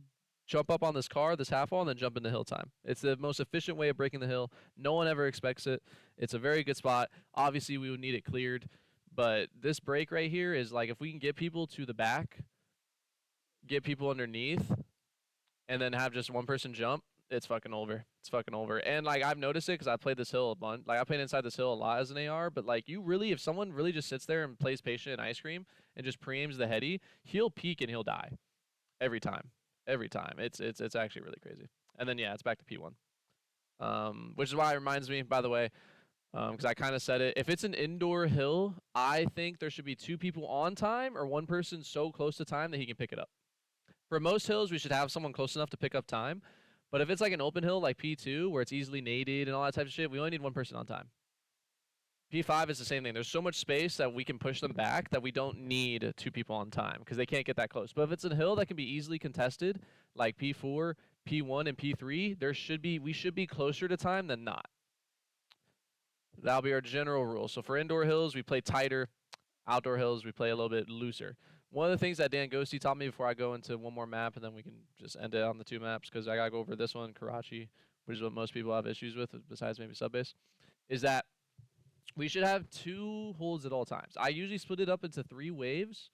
jump up on this car, this half wall, and then jump into hill time. It's the most efficient way of breaking the hill. No one ever expects it. It's a very good spot. Obviously, we would need it cleared, but this break right here is like if we can get people to the back, get people underneath, and then have just one person jump, it's fucking over. It's fucking over. And like I've noticed it because I played this hill a bunch. Like I played inside this hill a lot as an AR, but like you really, if someone really just sits there and plays patient in Ice Cream and just pre-aims the heady, he'll peek and he'll die every time. Every time. It's actually really crazy. And then yeah, it's back to P1. Which is why it reminds me, by the way, because I kind of said it. If it's an indoor hill, I think there should be 2 people on time or 1 person so close to time that he can pick it up. For most hills, we should have someone close enough to pick up time. But if it's like an open hill like P2 where it's easily naded and all that type of shit, we only need 1 person on time. P5 is the same thing. There's so much space that we can push them back that we don't need 2 people on time because they can't get that close. But if it's a hill that can be easily contested, like P4, P1, and P3, we should be closer to time than not. That'll be our general rule. So for indoor hills, we play tighter. Outdoor hills, we play a little bit looser. One of the things that Dan Ghosty taught me before I go into one more map, and then we can just end it on the 2 maps because I gotta go over this one, Karachi, which is what most people have issues with, besides maybe subbase, is that we should have 2 holds at all times. I usually split it up into 3 waves.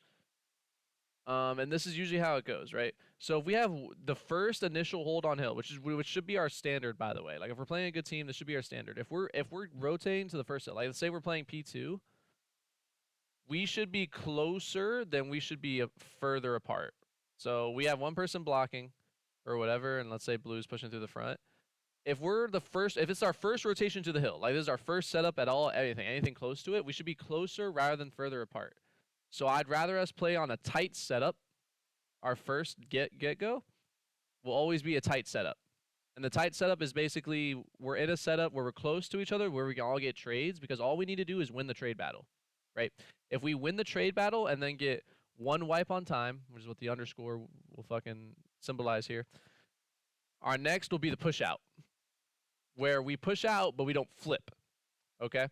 And this is usually how it goes, right? So if we have the first initial hold on hill, which should be our standard, by the way. Like if we're playing a good team, this should be our standard. If we're rotating to the first hill, like let's say we're playing P2, we should be closer than we should be further apart. So we have 1 person blocking or whatever, and let's say blue's pushing through the front. If it's our first rotation to the hill, like this is our first setup at all, anything close to it, we should be closer rather than further apart. So I'd rather us play on a tight setup. Our first get-go will always be a tight setup. And the tight setup is basically we're in a setup where we're close to each other, where we can all get trades, because all we need to do is win the trade battle, right? If we win the trade battle and then get 1 wipe on time, which is what the underscore will fucking symbolize here, our next will be the push out, where we push out, but we don't flip, okay?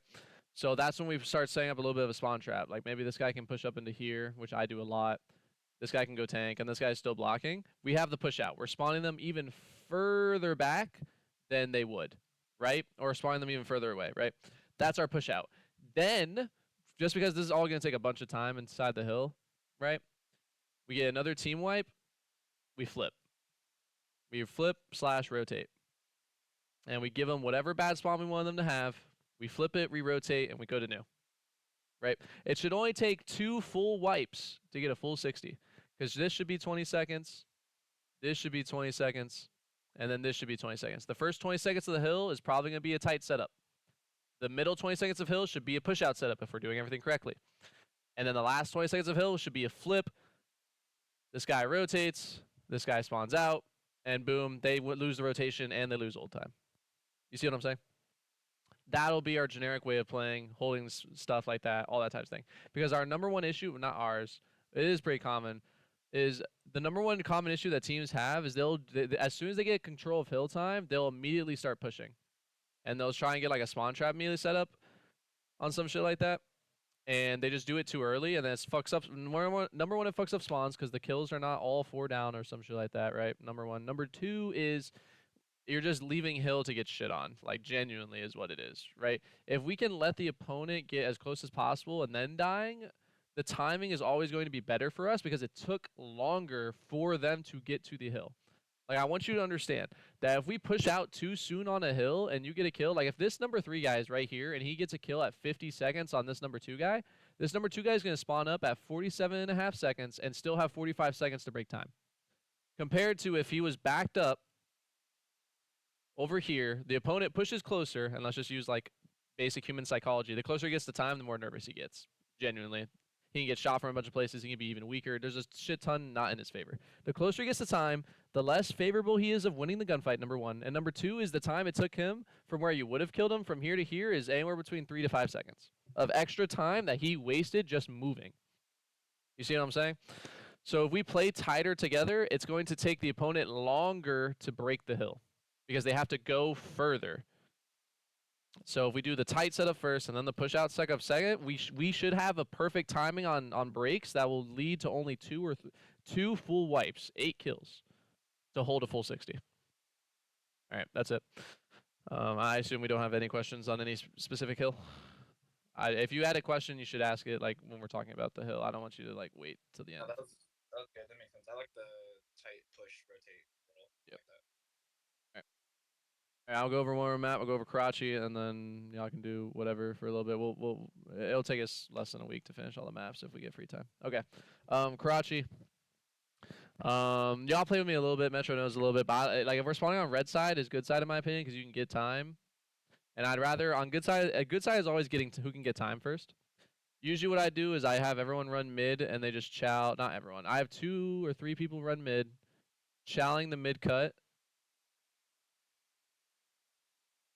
So that's when we start setting up a little bit of a spawn trap. Like maybe this guy can push up into here, which I do a lot. This guy can go tank, and this guy's still blocking. We have the push out. We're spawning them even further back than they would, right? Or spawning them even further away, right? That's our push out. Then, just because this is all going to take a bunch of time inside the hill, right? We get another team wipe. We flip. We flip/rotate. And we give them whatever bad spawn we want them to have. We flip it, re-rotate, and we go to new. Right? It should only take 2 full wipes to get a full 60. Because this should be 20 seconds, this should be 20 seconds, and then this should be 20 seconds. The first 20 seconds of the hill is probably going to be a tight setup. The middle 20 seconds of hill should be a push-out setup if we're doing everything correctly. And then the last 20 seconds of hill should be a flip. This guy rotates, this guy spawns out, and boom, they lose the rotation and they lose ult time. You see what I'm saying? That'll be our generic way of playing, holding stuff like that, all that type of thing. Because our number one issue, not ours, it is pretty common, is the number one common issue that teams have is as soon as they get control of hill time, they'll immediately start pushing. And they'll try and get like a spawn trap immediately set up on some shit like that. And they just do it too early, and then it fucks up. Number one, it fucks up spawns because the kills are not all 4 down or some shit like that, right? Number one. Number two is you're just leaving hill to get shit on, like genuinely is what it is, right? If we can let the opponent get as close as possible and then dying, the timing is always going to be better for us because it took longer for them to get to the hill. Like, I want you to understand that if we push out too soon on a hill and you get a kill, like if this number 3 guy is right here and he gets a kill at 50 seconds on this number 2 guy, this number 2 guy is going to spawn up at 47.5 seconds and still have 45 seconds to break time. Compared to if he was backed up over here, the opponent pushes closer, and let's just use like basic human psychology. The closer he gets to time, the more nervous he gets. Genuinely. He can get shot from a bunch of places. He can be even weaker. There's a shit ton not in his favor. The closer he gets to time, the less favorable he is of winning the gunfight, number one. And number two is the time it took him from where you would have killed him from here to here is anywhere between 3 to 5 seconds of extra time that he wasted just moving. You see what I'm saying? So if we play tighter together, it's going to take the opponent longer to break the hill because they have to go further. So if we do the tight setup first and then the push out setup second, we should have a perfect timing on breaks that will lead to only 2 full wipes, 8 kills to hold a full 60. All right, that's it. I assume we don't have any questions on any specific hill. If you had a question, you should ask it like when we're talking about the hill. I don't want you to like wait till the end. Oh, that was good. That makes sense. I like the tight push rotate model. Yep. Like that. All right, I'll go over one more map. I'll go over Karachi, and then y'all can do whatever for a little bit. It'll take us less than a week to finish all the maps if we get free time. Okay, Karachi. Y'all play with me a little bit. Metro knows a little bit. But like if we're spawning on red side is good side in my opinion because you can get time. And I'd rather on good side. A good side is always getting to who can get time first. Usually what I do is I have everyone run mid and they just chow. Not everyone. I have 2 or 3 people run mid, chowing the mid cut.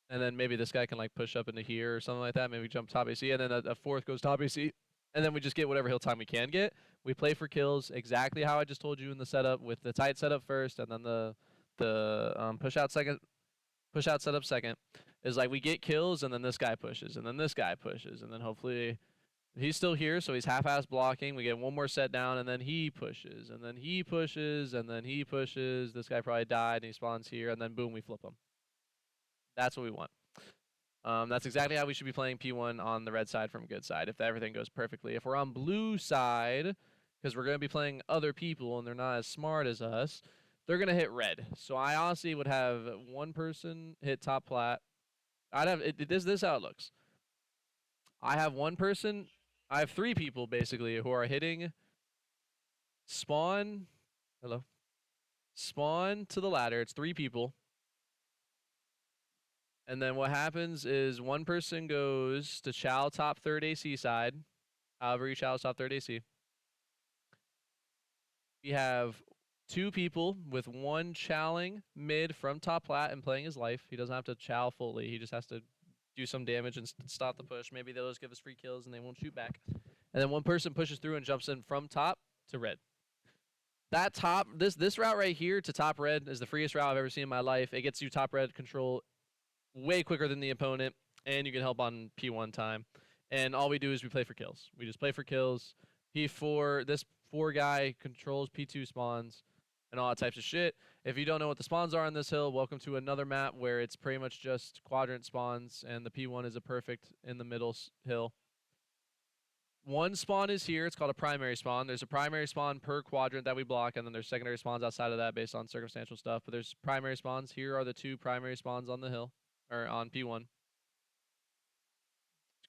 And then maybe this guy can like push up into here or something like that. Maybe jump top AC, and then a 4th goes top AC, and then we just get whatever hill time we can get. We play for kills exactly how I just told you in the setup, with the tight setup first, and then the push out setup second. Is like we get kills, and then this guy pushes, and then this guy pushes, and then hopefully he's still here, so he's half-ass blocking. We get one more set down, and then he pushes, and then he pushes, and then he pushes. This guy probably died, and he spawns here, and then boom, we flip him. That's what we want. That's exactly how we should be playing P1 on the red side from good side, if everything goes perfectly. If we're on blue side, because we're going to be playing other people and they're not as smart as us, they're going to hit red. So I honestly would have one person hit top plat. I'd have this is how it looks. I have one person. I have 3 people basically who are hitting spawn. Hello. Spawn to the ladder. It's 3 people. And then what happens is one person goes to chow top 3rd AC side. However you chow top 3rd AC. We have 2 people with one chowing mid from top plat and playing his life. He doesn't have to chow fully. He just has to do some damage and stop the push. Maybe they'll just give us free kills and they won't shoot back. And then one person pushes through and jumps in from top to red. That top, this route right here to top red is the freest route I've ever seen in my life. It gets you top red control way quicker than the opponent, and you can help on P1 time. And all we do is we play for kills. We just play for kills. This 4 guy controls P2 spawns and all that types of shit. If you don't know what the spawns are on this hill, welcome to another map where it's pretty much just quadrant spawns, and the P1 is a perfect in the middle hill. One spawn is here. It's called a primary spawn. There's a primary spawn per quadrant that we block, and then there's secondary spawns outside of that based on circumstantial stuff. But there's primary spawns. Here are the 2 primary spawns on the hill. Or on P1.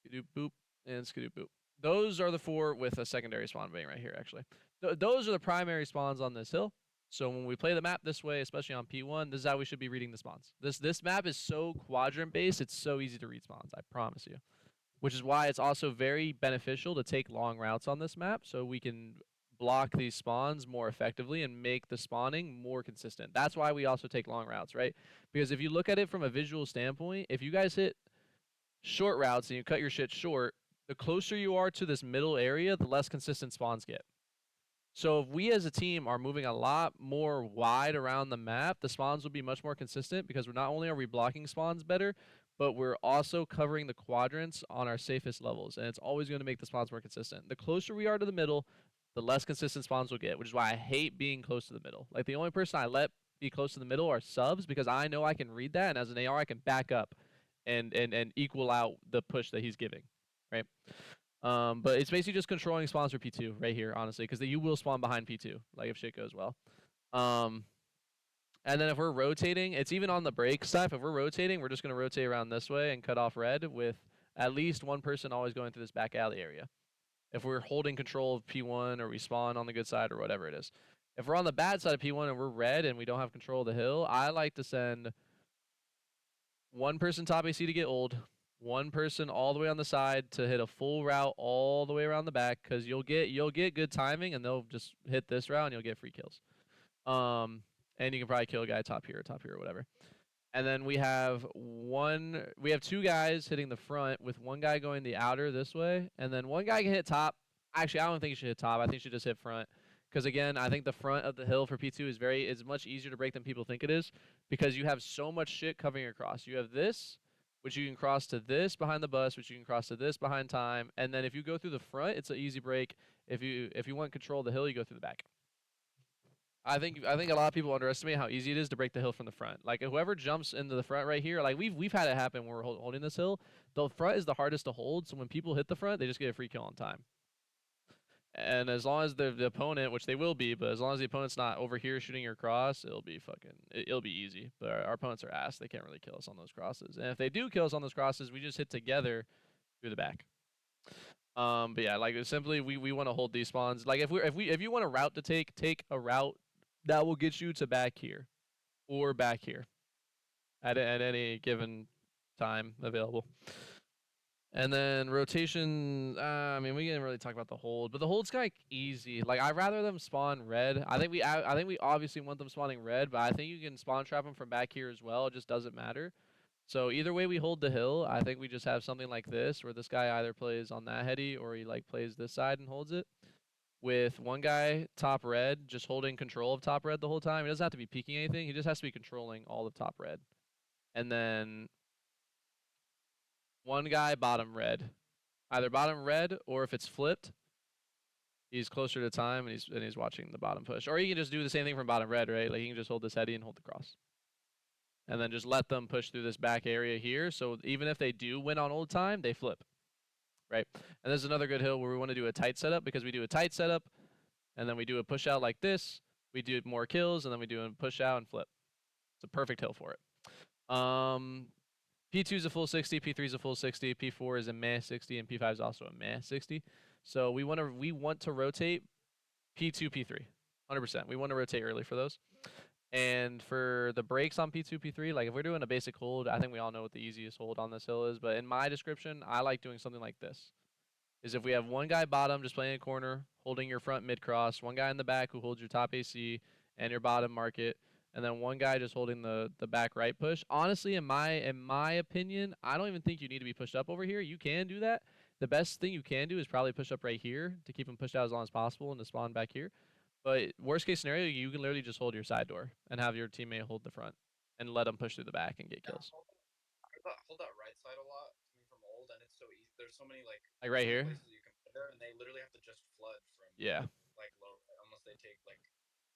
Skadoop boop, and skadoop boop. Those are the 4 with a secondary spawn being right here, actually. Those are the primary spawns on this hill. So when we play the map this way, especially on P1, this is how we should be reading the spawns. This map is so quadrant-based, it's so easy to read spawns, I promise you. Which is why it's also very beneficial to take long routes on this map so we can block these spawns more effectively and make the spawning more consistent. That's why we also take long routes, right? Because if you look at it from a visual standpoint, if you guys hit short routes and you cut your shit short, the closer you are to this middle area, the less consistent spawns get. So if we as a team are moving a lot more wide around the map, the spawns will be much more consistent because we're not only are we blocking spawns better, but we're also covering the quadrants on our safest levels, and it's always going to make the spawns more consistent. The closer we are to the middle, the less consistent spawns we'll get, which is why I hate being close to the middle. Like, the only person I let be close to the middle are subs because I know I can read that, and as an AR, I can back up and equal out the push that he's giving, right? But it's basically just controlling spawns for P2 right here, honestly, because you will spawn behind P2, like if shit goes well. And then if we're rotating, it's even on the break stuff. If we're rotating, we're just going to rotate around this way and cut off red with at least one person always going through this back alley area. If we're holding control of P1 or we spawn on the good side or whatever it is. If we're on the bad side of P1 and we're red and we don't have control of the hill, I like to send one person top AC to get ult, one person all the way on the side to hit a full route all the way around the back, because you'll get good timing and they'll just hit this route and you'll get free kills. And you can probably kill a guy top here, whatever. And then we have 2 guys hitting the front with one guy going the outer this way, and then one guy can hit top. Actually, I don't think he should hit top. I think he should just hit front. Because again, I think the front of the hill for P2 is much easier to break than people think it is, because you have so much shit covering across. You have this, which you can cross to this behind the bus, which you can cross to this behind time, and then if you go through the front, it's an easy break. If you want control of the hill, you go through the back. I think a lot of people underestimate how easy it is to break the hill from the front. Like, whoever jumps into the front right here, like we've had it happen when we're holding this hill. The front is the hardest to hold, so when people hit the front, they just get a free kill on time. And as long as the opponent, which they will be, but as long as the opponent's not over here shooting your cross, it'll be easy. But our opponents are ass. They can't really kill us on those crosses. And if they do kill us on those crosses, we just hit together through the back. But yeah, like, simply we want to hold these spawns. Like, if you want a route to take a route that will get you to back here or back here at any given time available. And then rotation, I mean, we didn't really talk about the hold, but the hold's kind of easy. Like, I'd rather them spawn red. I think we obviously want them spawning red, but I think you can spawn trap them from back here as well. It just doesn't matter. So either way we hold the hill, I think we just have something like this, where this guy either plays on that heady or he like plays this side and holds it, with one guy top red just holding control of top red the whole time. He doesn't have to be peeking anything. He just has to be controlling all of top red. And then one guy bottom red, either bottom red, or if it's flipped, he's closer to time and he's watching the bottom push. Or you can just do the same thing from bottom red, right? Like, you can just hold this heady and hold the cross, and then just let them push through this back area here. So even if they do win on old time, they flip, right? And this is another good hill where we want to do a tight setup, because we do a tight setup and then we do a push out like this. We do more kills and then we do a push out and flip. It's a perfect hill for it. P2 is a full 60, P3 is a full 60, P4 is a meh 60, and P5 is also a meh 60. So we want to rotate P2, P3, 100%. We want to rotate early for those. And for the breaks on P2, P3, like, if we're doing a basic hold, I think we all know what the easiest hold on this hill is. But in my description, I like doing something like this. Is if we have one guy bottom just playing a corner, holding your front mid cross, one guy in the back who holds your top AC and your bottom market, and then one guy just holding the back right push. Honestly, in my opinion, I don't even think you need to be pushed up over here. You can do that. The best thing you can do is probably push up right here to keep them pushed out as long as possible and to spawn back here. But worst case scenario, you can literally just hold your side door and have your teammate hold the front and let them push through the back and get kills. Hold that right side a lot coming from old, and it's so easy. There's so many like right here. places you can put there, and they literally have to just flood from like low right, unless they take like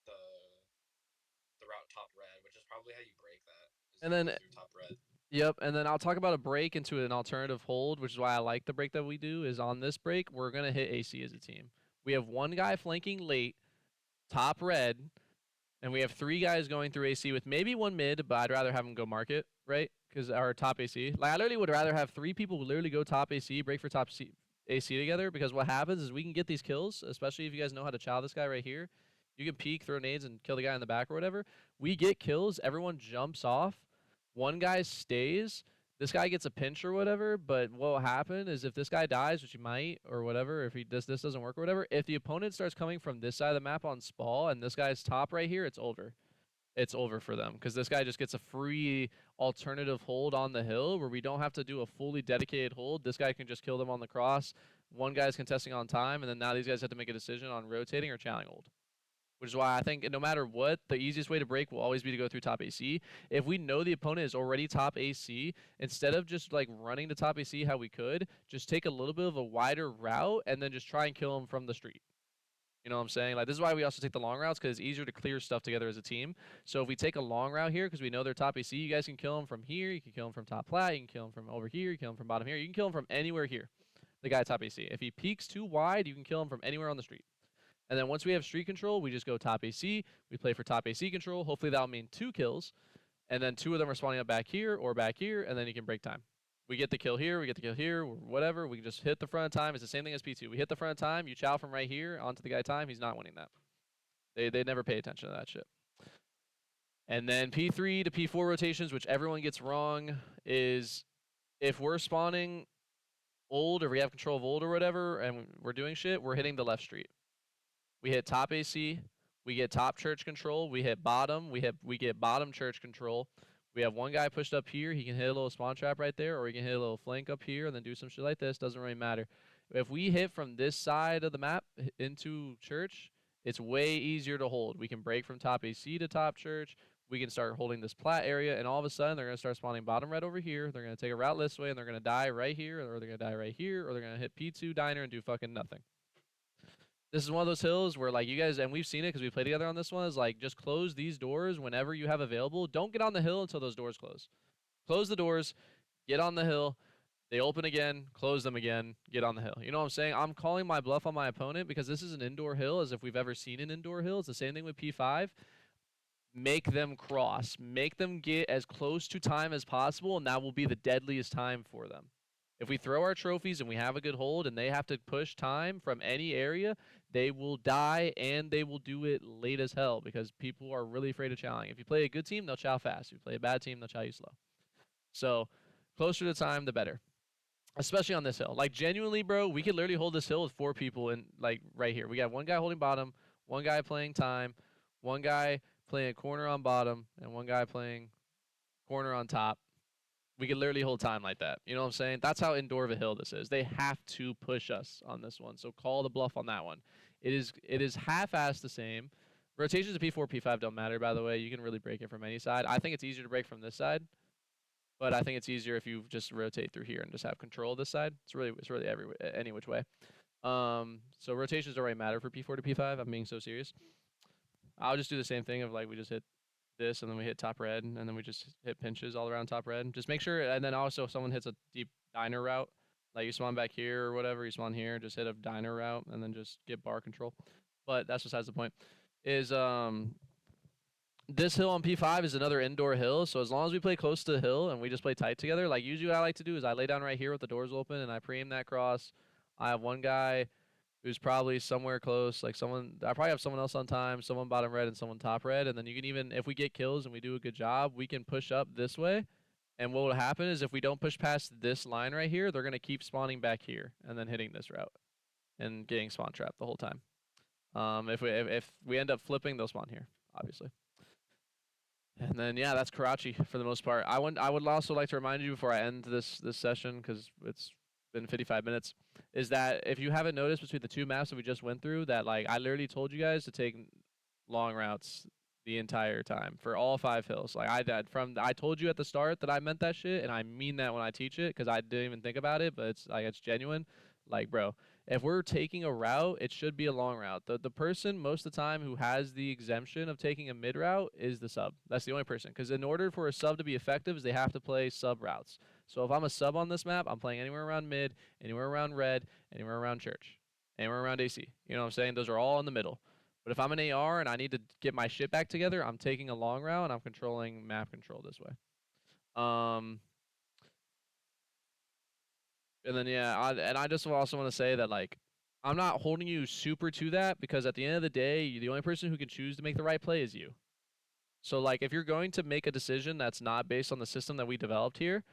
the route top red, which is probably how you break that. And then top red. Yep, and then I'll talk about a break into an alternative hold, which is why I like the break that we do. Is on this break, we're gonna hit AC as a team. We have one guy flanking late, top red, and we have 3 guys going through AC with maybe one mid, but I'd rather have him go market, right? because our top AC. Like I literally would rather have 3 people literally go top AC, break for top AC together, because what happens is we can get these kills, especially if you guys know how to chow this guy right here. You can peek, throw nades, and kill the guy in the back or whatever. We get kills, everyone jumps off, one guy stays, this guy gets a pinch or whatever, but what will happen is if this guy dies, which he might or whatever, if this doesn't work or whatever, if the opponent starts coming from this side of the map on Spall and this guy's top right here, it's over. It's over for them because this guy just gets a free alternative hold on the hill where we don't have to do a fully dedicated hold. This guy can just kill them on the cross. One guy's contesting on time, and then now these guys have to make a decision on rotating or chowing hold. Which is why I think no matter what, the easiest way to break will always be to go through top AC. If we know the opponent is already top AC, instead of just like running to top AC how we could, just take a little bit of a wider route and then just try and kill them from the street. You know what I'm saying? Like, this is why we also take the long routes, because it's easier to clear stuff together as a team. So if we take a long route here, because we know they're top AC, you guys can kill them from here, you can kill them from top plat, you can kill them from over here, you can kill them from bottom here, you can kill them from anywhere here, the guy top AC. If he peeks too wide, you can kill him from anywhere on the street. And then once we have street control, we just go top AC, we play for top AC control. Hopefully that'll mean 2 kills, and then 2 of them are spawning up back here or back here, and then you can break time. We get the kill here, we get the kill here, whatever. We can just hit the front of time. It's the same thing as P2. We hit the front of time, you chow from right here onto the guy time. He's not winning that. They never pay attention to that shit. And then P3 to P4 rotations, which everyone gets wrong, is if we're spawning old or we have control of old or whatever and we're doing shit, we're hitting the left street. We hit top AC, we get top church control, we hit bottom, we get bottom church control. We have one guy pushed up here, he can hit a little spawn trap right there, or he can hit a little flank up here and then do some shit like this, doesn't really matter. If we hit from this side of the map into church, it's way easier to hold. We can break from top AC to top church, we can start holding this plat area, and all of a sudden they're going to start spawning bottom red over here, they're going to take a route this way, and they're going to die right here, or they're going to die right here, or they're going to hit P2 diner and do fucking nothing. This is one of those hills where, like, you guys, and we've seen it because we played together on this one, is like, just close these doors whenever you have available. Don't get on the hill until those doors close. Close the doors, get on the hill, they open again, close them again, get on the hill. You know what I'm saying? I'm calling my bluff on my opponent because this is an indoor hill as if we've ever seen an indoor hill. It's the same thing with P5. Make them cross. Make them get as close to time as possible, and that will be the deadliest time for them. If we throw our trophies and we have a good hold and they have to push time from any area, they will die, and they will do it late as hell because people are really afraid of chowing. If you play a good team, they'll chow fast. If you play a bad team, they'll chow you slow. So closer to time, the better. Especially on this hill. Like, genuinely, bro, we could literally hold this hill with 4 people in, like, right here. We got one guy holding bottom, one guy playing time, one guy playing corner on bottom, and one guy playing corner on top. We could literally hold time like that. You know what I'm saying? That's how indoor of a hill this is. They have to push us on this one. So call the bluff on that one. It is half-assed the same. Rotations of P4, P5 don't matter, by the way. You can really break it from any side. I think it's easier to break from this side, but I think it's easier if you just rotate through here and just have control of this side. It's really any which way. So rotations don't really matter for P4 to P5. I'm being so serious. I'll just do the same thing of, like, we just hit this, and then we hit top red, and then we just hit pinches all around top red. Just make sure, and then also if someone hits a deep diner route, like you spawn back here or whatever, you spawn here, just hit a diner route, and then just get bar control. But that's besides the point. Is this hill on P5 is another indoor hill, so as long as we play close to the hill and we just play tight together, like usually what I like to do is I lay down right here with the doors open, and I pre-aim that cross. I have one guy who's probably somewhere close, like I probably have someone else on time, someone bottom red and someone top red, and then you can even, if we get kills and we do a good job, we can push up this way, and what will happen is if we don't push past this line right here, they're going to keep spawning back here and then hitting this route and getting spawn trapped the whole time. If we end up flipping, they'll spawn here, obviously. And then, yeah, that's Karachi for the most part. I would also like to remind you before I end this session, because it's been 55 minutes, is that if you haven't noticed between the 2 maps that we just went through, that, like, I literally told you guys to take long routes the entire time for all 5 hills. Like, I told you at the start that I meant that shit, and I mean that when I teach it, because I didn't even think about it, but it's genuine. Like, bro, if we're taking a route, it should be a long route. The person most of the time who has the exemption of taking a mid route is the sub. That's the only person, because in order for a sub to be effective, they have to play sub routes. So if I'm a sub on this map, I'm playing anywhere around mid, anywhere around red, anywhere around church, anywhere around AC. You know what I'm saying? Those are all in the middle. But if I'm an AR and I need to get my shit back together, I'm taking a long route and I'm controlling map control this way. And then yeah, I just also want to say that like I'm not holding you super to that because at the end of the day, the only person who can choose to make the right play is you. So like if you're going to make a decision that's not based on the system that we developed here,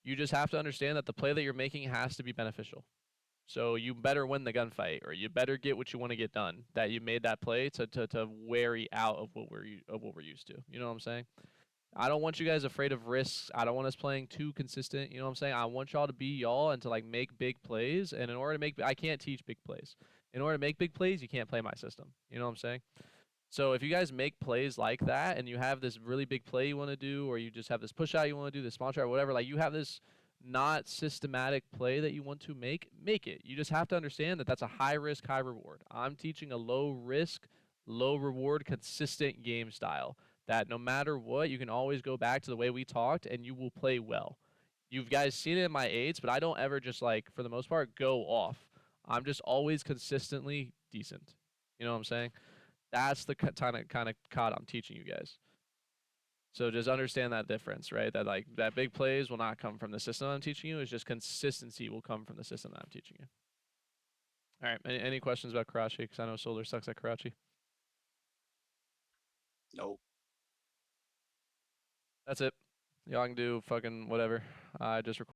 you just have to understand that the play that you're making has to be beneficial. So you better win the gunfight, or you better get what you want to get done. That you made that play to vary out of what we're used to. You know what I'm saying? I don't want you guys afraid of risks. I don't want us playing too consistent. You know what I'm saying? I want y'all to be y'all and to like make big plays. And in order to make, I can't teach big plays. In order to make big plays, you can't play my system. You know what I'm saying? So if you guys make plays like that, and you have this really big play you want to do, or you just have this push out you want to do, this small try, whatever, like you have this not systematic play that you want to make it. You just have to understand that that's a high risk, high reward. I'm teaching a low risk, low reward, consistent game style that no matter what, you can always go back to the way we talked and you will play well. You guys seen it in my eights, but I don't ever just like, for the most part, go off. I'm just always consistently decent. You know what I'm saying? That's the kind of COD I'm teaching you guys. So just understand that difference, right? That like that big plays will not come from the system I'm teaching you. It's just consistency will come from the system that I'm teaching you. All right. Any questions about Karachi? Because I know Solar sucks at Karachi. Nope. That's it. Y'all can do fucking whatever. I just